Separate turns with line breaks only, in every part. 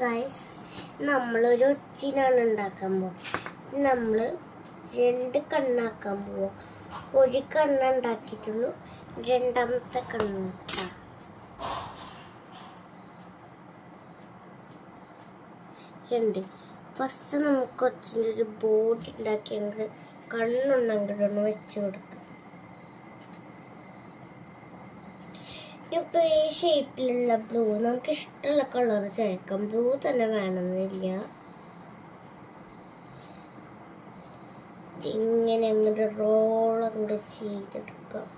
Guys, നമ്മളൊരു ഒച്ചിനാണ് ഉണ്ടാക്കാൻ പോകുന്നത്. നമ്മൾ 2 കണ്ണാക്കാൻ പോവാം. ഒരു കണ്ണ ഉണ്ടാക്കിയിട്ടുള്ളൂ, രണ്ടാമത്തെ കണ്ണ് രണ്ട്. ഫസ്റ്റ് നമുക്ക് ഒച്ചിൻ്റെ ഒരു ബോർഡ് ഉണ്ടാക്കിയെങ്കിൽ കണ്ണുണ്ടെങ്കിലൊന്ന് വെച്ച് കൊടുക്കാം. ഇപ്പോൾ ഈ ഷേപ്പിലുള്ള ബ്ലൂ നമുക്ക് ഇഷ്ടമുള്ള കളർ ചേർക്കാം. ബ്ലൂ തന്നെ വേണമെന്നില്ല. ഇങ്ങനെ അങ്ങോട്ട് റോൾ അങ്ങോട്ട് ചെയ്തെടുക്കാം.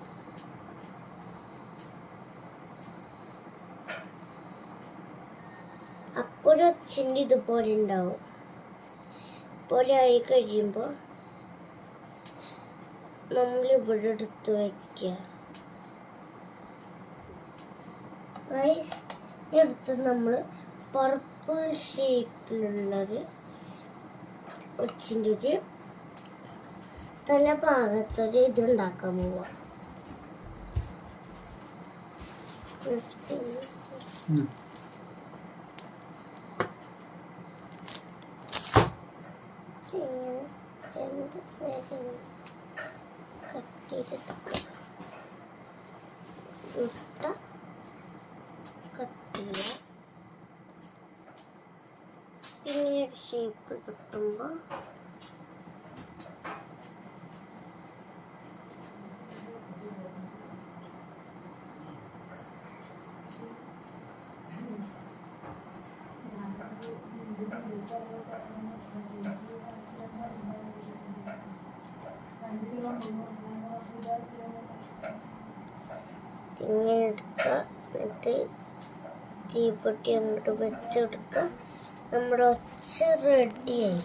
അപ്പോൾ ഒച്ചിൻ്റെ ഇതുപോലെ ഉണ്ടാവും. പോലെ ആയി കഴിയുമ്പോൾ നമ്മളിവിടെ എടുത്ത് വയ്ക്കുക. എടുത്ത് നമ്മൾ പർപ്പിൾ ഷേപ്പിലുള്ളൊരു ഒച്ചിൻ്റെ ഒരു തലഭാഗത്തൊരു ഇതുണ്ടാക്കാൻ പോവാം. രണ്ട് സൈഡിൽ കട്ട് ചെയ്തെടുക്കാം. പിന്നെ ഷേപ്പ് കിട്ടുമ്പോൾ ഇങ്ങനെ എടുക്കുക. എന്നിട്ട് തീപ്പെട്ടി അങ്ങോട്ട് വെച്ചെടുക്കുക. നമ്മുടെ ഒച്ച റെഡിയായി.